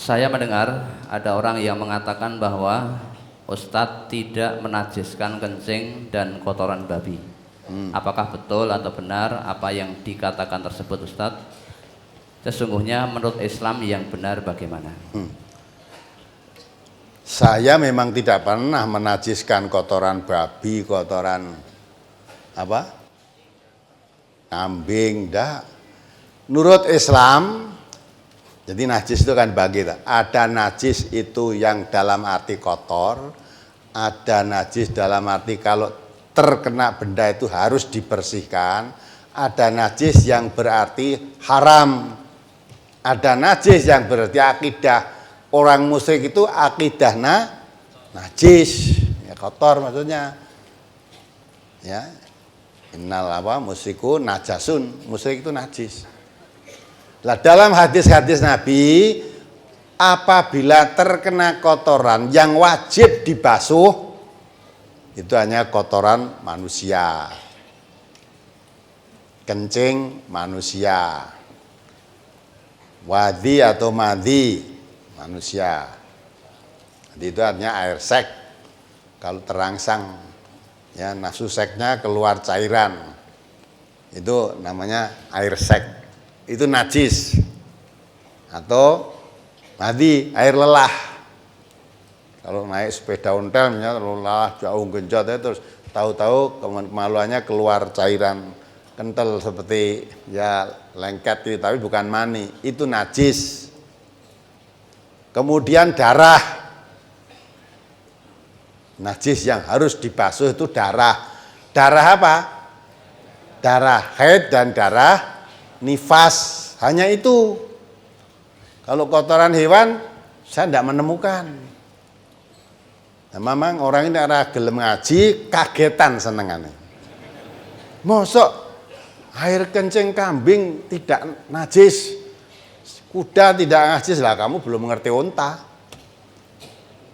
Saya mendengar ada orang yang mengatakan bahwa Ustadz tidak menajiskan kencing dan kotoran babi. Apakah betul atau benar apa yang dikatakan tersebut Ustadz? Sesungguhnya menurut Islam yang benar bagaimana? Saya memang tidak pernah menajiskan kotoran babi, kotoran apa? Kambing, dah. Menurut Islam, jadi najis itu kan bagi. Ada najis itu yang dalam arti kotor, ada najis dalam arti kalau terkena benda itu harus dibersihkan, ada najis yang berarti haram, ada najis yang berarti akidah. Orang musyrik itu akidah najis, ya kotor maksudnya. Ya. Innal musyriku najasun, musyrik itu najis. Lah dalam hadis-hadis Nabi, apabila terkena kotoran yang wajib dibasuh, itu hanya kotoran manusia, kencing manusia, wadi atau madi manusia. Jadi itu artinya air sek. Kalau terangsang, ya nafsu seknya keluar cairan, itu namanya air sek. Itu najis. Atau madi, air lelah. Kalau naik sepeda ontel misalnya lelah jauh genjot ya, terus tahu-tahu kemaluannya keluar cairan kental seperti ya lengket itu, tapi bukan mani, itu najis. Kemudian darah, najis yang harus dibasuh itu darah. Darah apa? Darah haid dan darah nifas, hanya itu. Kalau kotoran hewan saya tidak menemukan. Nah, memang orang ini arah gelem ngaji kagetan senengannya. Mosok air kencing kambing tidak najis, kuda tidak najis, lah kamu belum mengerti unta.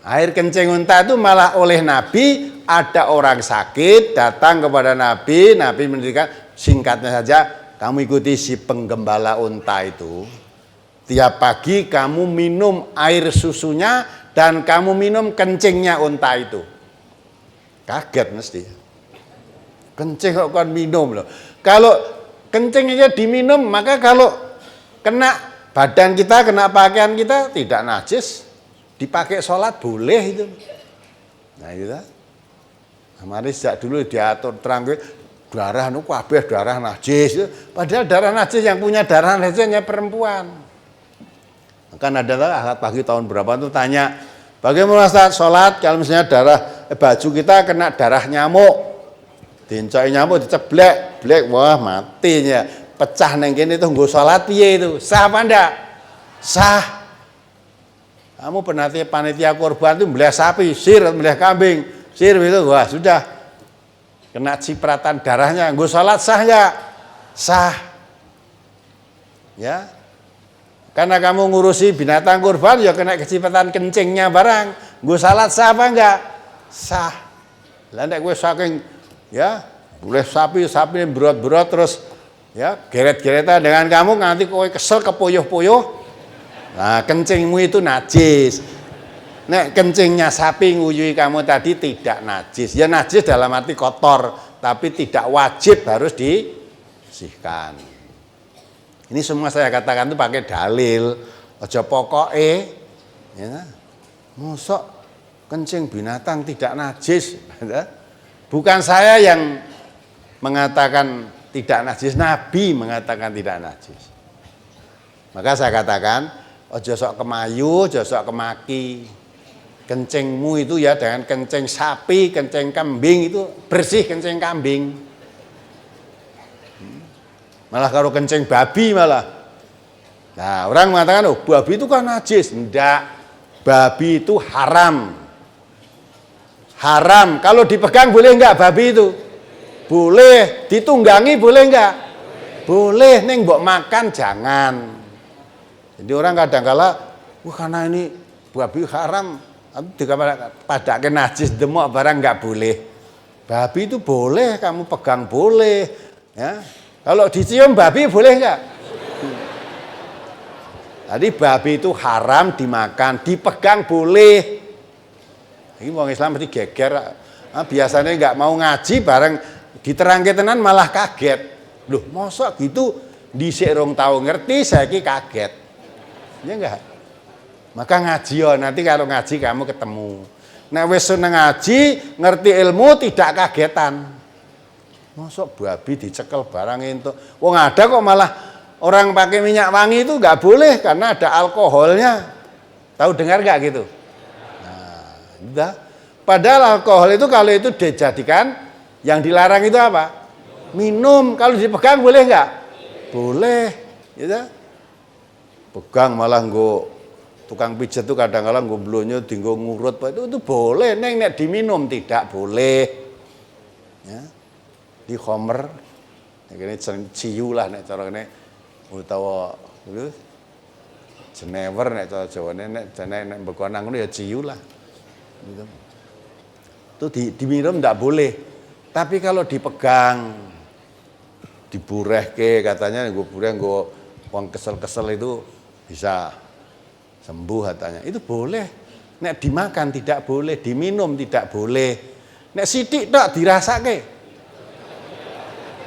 Air kencing unta itu malah oleh Nabi, ada orang sakit datang kepada Nabi, Nabi mendirikan, singkatnya saja, kamu ikuti si penggembala unta itu. Tiap pagi kamu minum air susunya dan kamu minum kencingnya unta itu. Kaget mesti. Kencing kok kan minum loh. Kalau kencingnya diminum, maka kalau kena badan kita, kena pakaian kita tidak najis. Dipakai sholat boleh itu. Nah itu. Mari sejak dulu diatur terang, darah nu kabeh darah najis. Padahal darah najis yang punya darah najis hanya perempuan. Kan ada ahad pagi tahun berapa itu tanya, bagaimana saat sholat kalau misalnya baju kita kena darah nyamuk, dincoi nyamuk diceblek, wah matinya, pecah neng kene itu nggo sholat piye itu, sah apa ndak? Sah. Kamu panitia korban itu melih sapi, sir melih kambing, sir itu, wah sudah kena cipratan darahnya, nggo sholat sah nggak? Sah. Ya. Karena kamu ngurusi binatang kurban ya kena kecipratan kencingnya barang. Gue salat sah apa enggak? Sah. Lah nek gue saking ya, boleh sapi berot-berot terus ya geret-geretan dengan kamu nanti kowe kesel kepuyuh-puyuh. Nah, kencingmu itu najis. Nek kencingnya sapi nguyui kamu tadi tidak najis. Ya najis dalam arti kotor, tapi tidak wajib harus disihkan. Ini semua saya katakan itu pakai dalil, aja pokoke, ya. Mosok kencing binatang tidak najis. Bukan saya yang mengatakan tidak najis, Nabi mengatakan tidak najis. Maka saya katakan, aja sok kemayu, aja sok kemaki. Kencingmu itu ya dengan kencing sapi, kencing kambing itu bersih kencing kambing. Malah kalau kencing babi malah. Nah, orang mengatakan, oh babi itu kan najis. Enggak, babi itu haram. Haram, kalau dipegang boleh enggak babi itu? Boleh, ditunggangi boleh enggak? Boleh, ning mbok makan jangan. Jadi orang kadang-kala, wah karena ini babi haram, padake najis demok barang enggak boleh. Babi itu boleh, kamu pegang boleh, ya. Kalau dicium babi boleh enggak? Tadi babi itu haram dimakan, dipegang boleh. Ini orang Islam mesti geger. Biasanya nggak mau ngaji bareng diterangke tenan malah kaget. Loh, mosok gitu dhisik rong tau ngerti saiki kaget. Ya enggak? Maka ngaji ya, nanti kalau ngaji kamu ketemu. Nek wis seneng ngaji, ngerti ilmu tidak kagetan. Mosok babi dicekel barang entuk. Wong ada kok malah orang pakai minyak wangi itu nggak boleh karena ada alkoholnya. Tahu dengar nggak gitu? Nah, udah. Padahal alkohol itu kalau itu dijadikan yang dilarang itu apa? Minum. Kalau dipegang boleh nggak? Boleh. Gitu. Pegang malah nggo tukang pijat itu kadang-kadang nggo blonyo dinggo ngurut itu boleh. Nek diminum tidak boleh. Ya. Di khomer ini ciu lah nek cara kene utawa lho jenever nek cara Jawane nek bekonang ngono ya ciu lah gitu. Itu diminum enggak boleh. Tapi kalau dipegang diburehke katanya nggo bureh nggo wong kesel-kesel itu bisa sembuh katanya. Itu boleh. Nek dimakan tidak boleh, diminum tidak boleh. Nek sithik tok dirasake.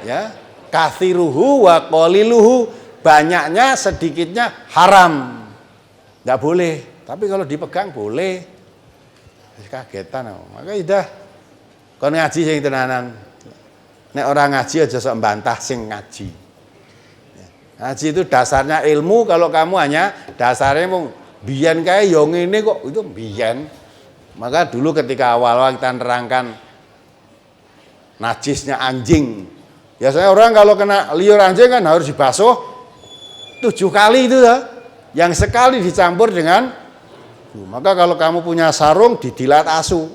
Ya, kathiruhu wa qaliluhu, banyaknya sedikitnya haram. Enggak boleh. Tapi kalau dipegang boleh. Kagetan. Maka udah kon ngaji sing tenanan. Nek orang ngaji aja sok mbantah sing ngaji. Ngaji itu dasarnya ilmu. Kalau kamu hanya dasarnya mau biyen kae yo ngene kok, itu biyen. Maka dulu ketika awal-awal kita nerangkan najisnya anjing, biasanya orang kalau kena liur anjing kan harus dibasuh 7 kali itu ya. Yang sekali dicampur dengan maka kalau kamu punya sarung didilat asu.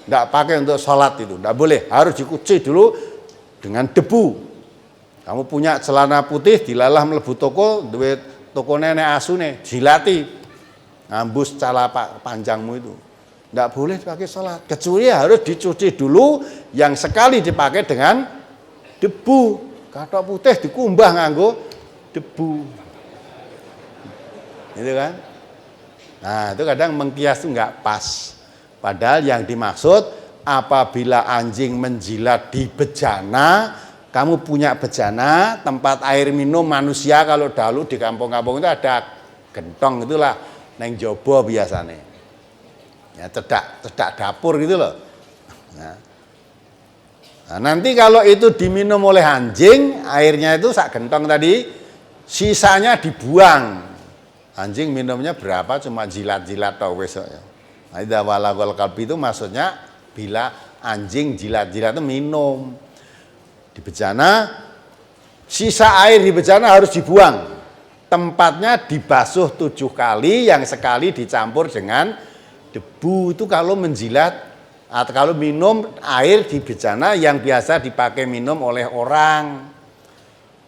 Enggak pakai untuk sholat itu, enggak boleh, harus dicuci dulu dengan debu. Kamu punya celana putih dilalah mlebu toko, duwe tokone nek asune, jilati. Ngambus cala panjangmu itu. Enggak boleh dipakai sholat, kecuali harus dicuci dulu yang sekali dipakai dengan debu. Kathok putih dikumbah nganggo debu. Gitu kan? Nah, itu kadang mengkias itu enggak pas. Padahal yang dimaksud apabila anjing menjilat di bejana, kamu punya bejana, tempat air minum manusia kalau dahulu di kampung-kampung itu ada gentong itulah neng jobo biasanya. Ya, cedak dapur gitu loh. Nah, nanti kalau itu diminum oleh anjing, airnya itu sak gentong tadi, sisanya dibuang. Anjing minumnya berapa cuma jilat-jilat tau wis ya. Nah, idza walagul kalbi itu maksudnya bila anjing jilat-jilat itu minum. Di bejana sisa air di bejana harus dibuang. Tempatnya dibasuh 7 kali, yang sekali dicampur dengan debu. Itu kalau menjilat atau kalau minum air di bejana yang biasa dipakai minum oleh orang.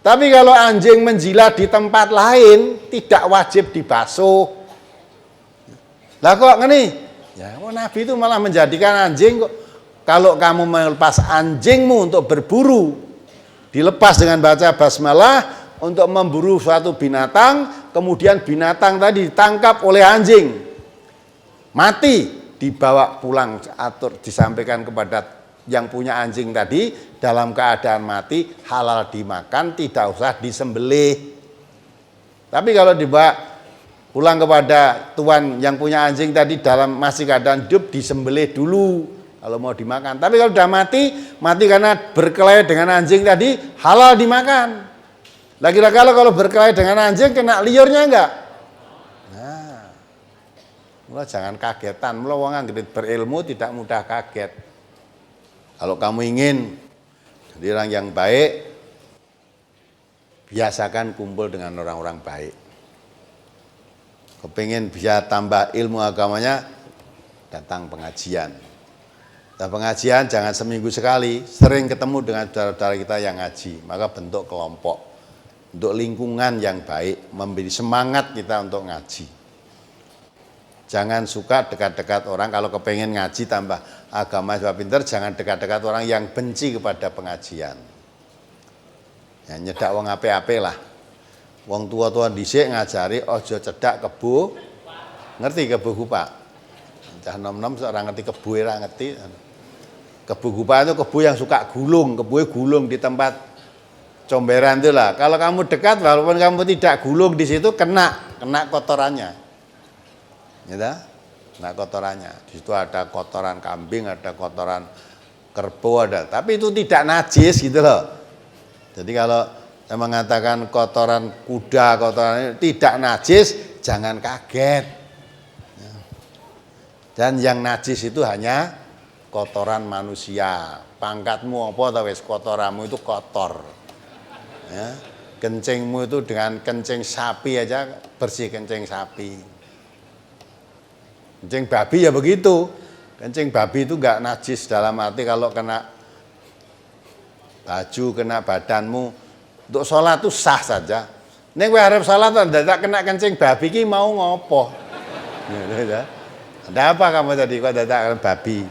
Tapi kalau anjing menjilat di tempat lain tidak wajib dibasuh. Lah kok ngene? Ya, Nabi itu malah menjadikan anjing kok kalau kamu melepas anjingmu untuk berburu, dilepas dengan baca basmalah untuk memburu suatu binatang, kemudian binatang tadi ditangkap oleh anjing. Mati, dibawa pulang atau disampaikan kepada yang punya anjing tadi dalam keadaan mati, halal dimakan, tidak usah disembelih. Tapi kalau dibawa pulang kepada tuan yang punya anjing tadi dalam masih keadaan hidup, disembelih dulu kalau mau dimakan. Tapi kalau sudah mati karena berkelahi dengan anjing tadi, halal dimakan. Lagi-lagi kalau berkelahi dengan anjing kena liurnya enggak? Nah, mula jangan kagetan, mula wong anggere berilmu tidak mudah kaget. Kalau kamu ingin jadi orang yang baik, biasakan kumpul dengan orang-orang baik. Kepingin bisa tambah ilmu agamanya, datang pengajian. Nah, pengajian jangan seminggu sekali, sering ketemu dengan saudara-saudara kita yang ngaji. Maka bentuk kelompok, bentuk lingkungan yang baik, memberi semangat kita untuk ngaji. Jangan suka dekat-dekat orang, kalau kepengen ngaji tambah agama supaya pinter, jangan dekat-dekat orang yang benci kepada pengajian. Ya, nyedak wong ape-ape lah. Wong tua-tua dhisik ngajari aja cedak kebo. Ngerti kebo gupak? Cah nom-nom ora ngerti kebo ora ngerti. Kebo gupak itu kebo yang suka gulung, keboe gulung di tempat comberan itu lah. Kalau kamu dekat walaupun kamu tidak gulung di situ kena kotorannya. Ya, kena kotorannya. Di situ ada kotoran kambing, ada kotoran kerbau ada. Tapi itu tidak najis gitu loh. Jadi kalau saya mengatakan kotoran kuda, kotoran ini tidak najis, jangan kaget. Dan yang najis itu hanya kotoran manusia. Pangkatmu apa wis kotoranmu itu kotor. Ya. Kencingmu itu dengan kencing sapi aja bersih kencing sapi. Kencing babi ya begitu. Kencing babi itu enggak najis dalam arti kalau kena baju, kena badanmu. Untuk sholat itu sah saja. Nek kowe arep sholat dadak kena kencing babi ki mau ngopo? Ada apa kamu tadi kok dadak babi?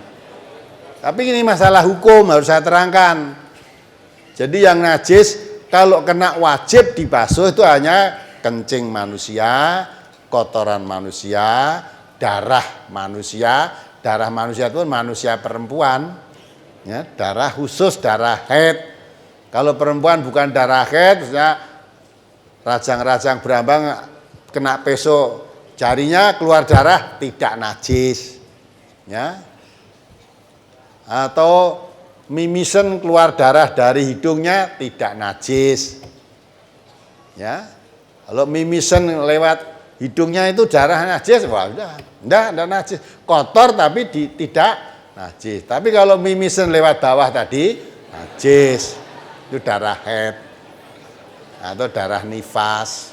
Tapi ini masalah hukum harus saya terangkan. Jadi yang najis kalau kena wajib dibasuh itu hanya kencing manusia, kotoran manusia, darah manusia. Darah manusia itu manusia perempuan. Ya, darah khusus darah haid. Kalau perempuan bukan darah haid, misalnya rajang-rajang berambang kena peso jarinya keluar darah tidak najis, ya. Atau mimisen keluar darah dari hidungnya tidak najis, ya. Kalau mimisen lewat hidungnya itu darah najis, wah enggak najis, kotor tapi tidak najis. Tapi kalau mimisen lewat bawah tadi najis. Itu darah haid atau darah nifas.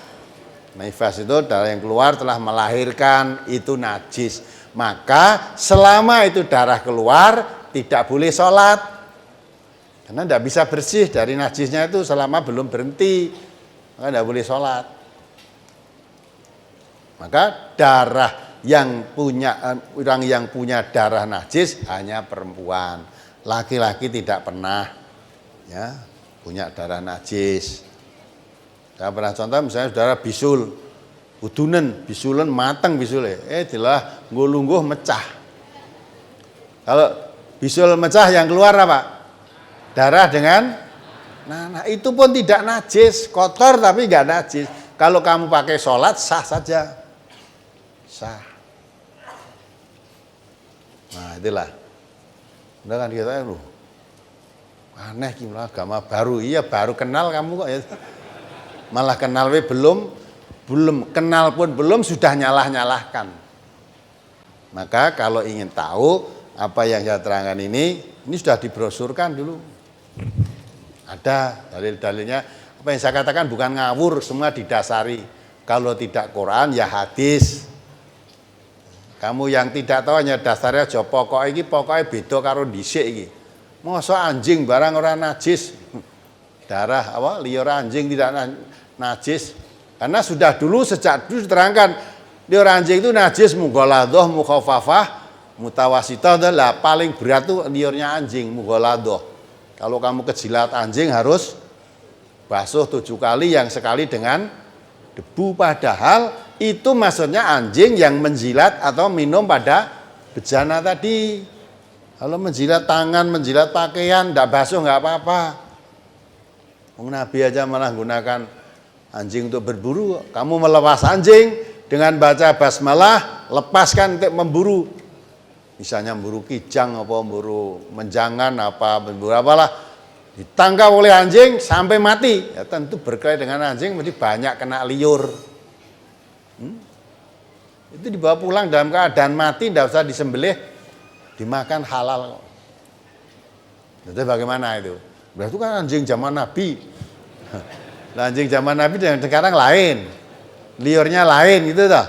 Nifas itu darah yang keluar telah melahirkan, itu najis. Maka selama itu darah keluar tidak boleh sholat. Karena tidak bisa bersih dari najisnya itu selama belum berhenti. Maka tidak boleh sholat. Maka darah yang punya orang yang punya darah najis hanya perempuan. Laki-laki tidak pernah, ya, punya darah najis. Saya pernah contoh misalnya saudara bisul, udunen, bisulen mateng bisule, dilah ngulungguh mecah. Kalau bisul mecah yang keluar apa? Darah dengan nah itu pun tidak najis, kotor tapi enggak najis. Kalau kamu pakai sholat sah saja. Sah. Nah, itulah. Udah kan kita aneh gimana agama baru, iya baru kenal kamu kok ya, malah kenal belum kenal pun belum sudah nyalah-nyalahkan. Maka kalau ingin tahu apa yang saya terangkan ini sudah dibrosurkan dulu, ada dalil-dalilnya. Apa yang saya katakan bukan ngawur, semua didasari. Kalau tidak Quran ya hadis. Kamu yang tidak tahu hanya dasarnya aja pokoknya beda karo dhisik iki. Masa anjing barang orang najis, darah apa liur anjing tidak najis, karena sudah dulu sejak dulu diterangkan liur anjing itu najis mughaladoh, mukhafafah, mutawasitoh adalah paling berat tuh liurnya anjing mughaladoh. Kalau kamu kejilat anjing harus basuh 7 kali, yang sekali dengan debu, padahal itu maksudnya anjing yang menjilat atau minum pada bejana tadi. Kalau menjilat tangan, menjilat pakaian, tidak basuh nggak apa-apa. Nabi aja malah gunakan anjing untuk berburu. Kamu melepas anjing dengan baca basmalah, lepaskan untuk memburu. Misalnya memburu kijang, apa memburu menjangan, apa memburu apalah. Ditangkap oleh anjing sampai mati. Ya tentu berkelahi dengan anjing, mesti banyak kena liur. Itu dibawa pulang dalam keadaan mati, tidak usah disembelih. Dimakan halal. Jadi bagaimana itu? Berarti kan anjing zaman Nabi. Anjing zaman Nabi dengan sekarang lain. Liurnya lain gitu toh.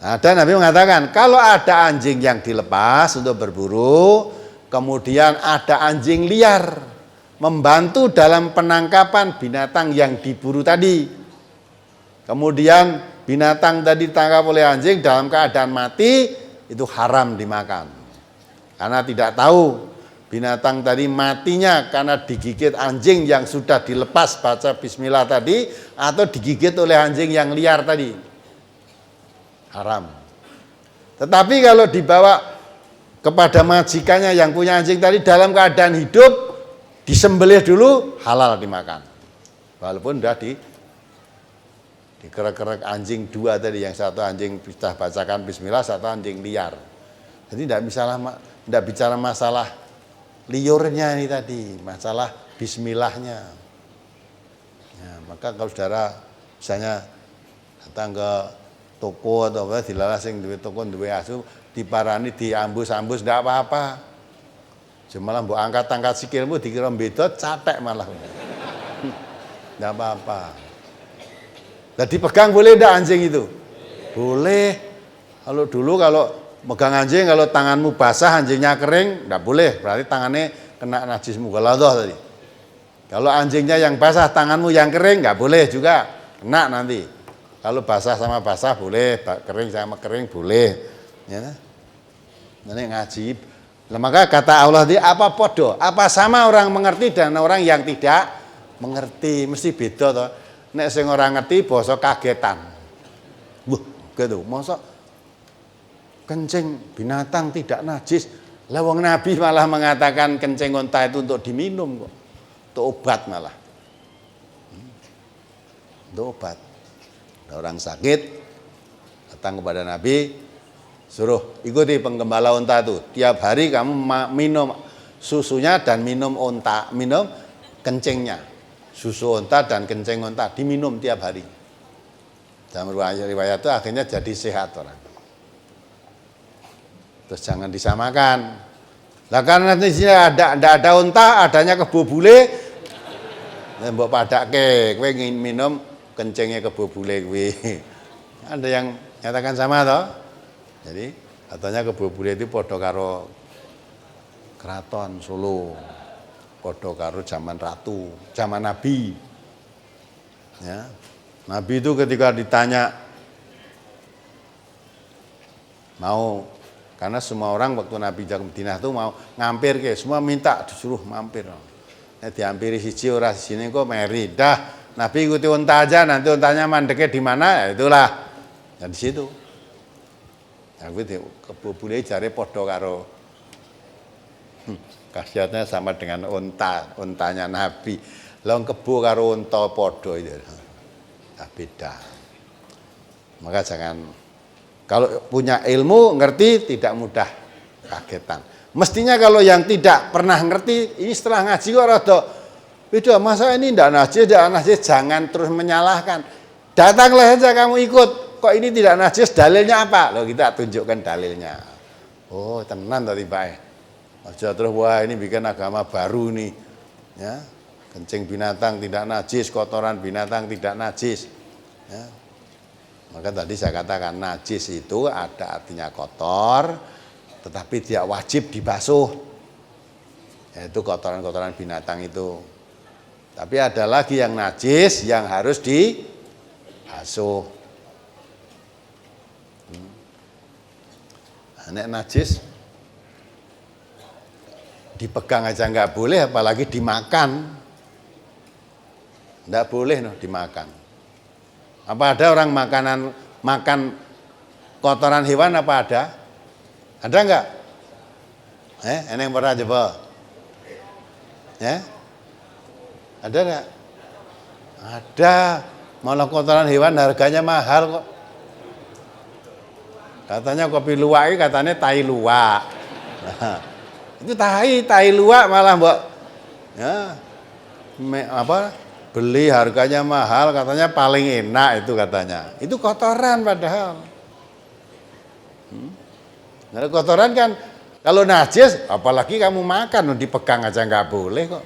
Nah, dan Nabi mengatakan kalau ada anjing yang dilepas untuk berburu, kemudian ada anjing liar membantu dalam penangkapan binatang yang diburu tadi. Kemudian binatang tadi ditangkap oleh anjing dalam keadaan mati, itu haram dimakan. Karena tidak tahu binatang tadi matinya karena digigit anjing yang sudah dilepas baca bismillah tadi, atau digigit oleh anjing yang liar tadi. Haram. Tetapi kalau dibawa kepada majikannya yang punya anjing tadi dalam keadaan hidup, disembelih dulu, halal dimakan. Walaupun sudah dikerek-kerek anjing dua tadi, yang satu anjing sudah bacakan bismillah, satu anjing liar. Jadi tidak bicara masalah liurnya ini tadi, masalah bismillahnya. Ya, maka kalau saudara misalnya datang ke toko atau apa, dilalah sing duwe toko duwe asu, diparani diambus-ambus tidak apa-apa. Cuma mbok angkat-angkat sikilmu dikira bedot, catek malah. Tidak apa-apa. Jadi pegang boleh tidak anjing itu? Boleh. Kalau dulu kalau megang anjing, kalau tanganmu basah anjingnya kering, tidak boleh. Berarti tangannya kena najis mughaladhah tadi. Kalau anjingnya yang basah, tanganmu yang kering, nggak boleh juga. Kena nanti. Kalau basah sama basah boleh, kering sama kering boleh. Ya. Ini ngaji. Nah, maka kata Allah tadi, apa podo? Apa sama orang mengerti dan orang yang tidak mengerti? Mesti beda toh. Nek sing ora ngerti basa kagetan. Wah, gitu. Masa kencing binatang tidak najis? Lah wong Nabi malah mengatakan kencing unta itu untuk diminum kok. Untuk obat malah. Untuk obat. Ada orang sakit datang kepada Nabi, suruh ikuti penggembala unta itu. Tiap hari kamu minum susunya dan minum kencingnya. Susu unta dan kencing unta diminum tiap hari. Dalam riwayat itu akhirnya jadi sehat orang. Terus jangan disamakan. Lah karena di sini ada unta, adanya kebo bule. Mbok padake, kowe ingin minum kencingnya kebo bule kowe. Ada yang nyatakan sama toh? Jadi katanya kebo bule itu padha karo keraton Solo. Padha karo zaman ratu, zaman Nabi. Ya. Nabi itu ketika ditanya mau, karena semua orang waktu Nabi ke Madinah itu mau ngampir ke, semua minta disuruh mampir. Dihampiri siji ora sini kok meri. Dah, Nabi ikuti unta aja, nanti untanya mandeknya di mana? Ya itulah. Ya di situ. Ya kuwi kebobule jare padha karo khasiatnya sama dengan untanya Nabi. Long kebo karo unta padha itu. Beda. Maka jangan, kalau punya ilmu ngerti tidak mudah kagetan. Mestinya kalau yang tidak pernah ngerti, ini setelah ngaji kok rada beda, masa ini tidak najis, jangan terus menyalahkan. Datanglah aja kamu ikut, kok ini tidak najis, dalilnya apa? Loh, kita tunjukkan dalilnya. Oh, tenan tadi baik. Aja terus wah ini bikin agama baru nih. Ya. Kencing binatang tidak najis, kotoran binatang tidak najis. Ya. Maka tadi saya katakan najis itu ada artinya kotor, tetapi tidak wajib dibasuh. Yaitu kotoran-kotoran binatang itu. Tapi ada lagi yang najis yang harus dibasuh. Nek najis dipegang aja nggak boleh, apalagi dimakan. Nggak boleh no, dimakan. Apa ada orang makan kotoran hewan, apa ada? Ada nggak? Ini yang pernah coba? Ya? Ada nggak? Ada. Malah kotoran hewan harganya mahal kok. Katanya kopi luwak, katanya tai luwak. Nah, itu tai luwak malah mbok ya beli harganya mahal, katanya paling enak itu katanya. Itu kotoran padahal. Nah, kotoran kan kalau najis apalagi kamu makan dipegang aja nggak boleh kok.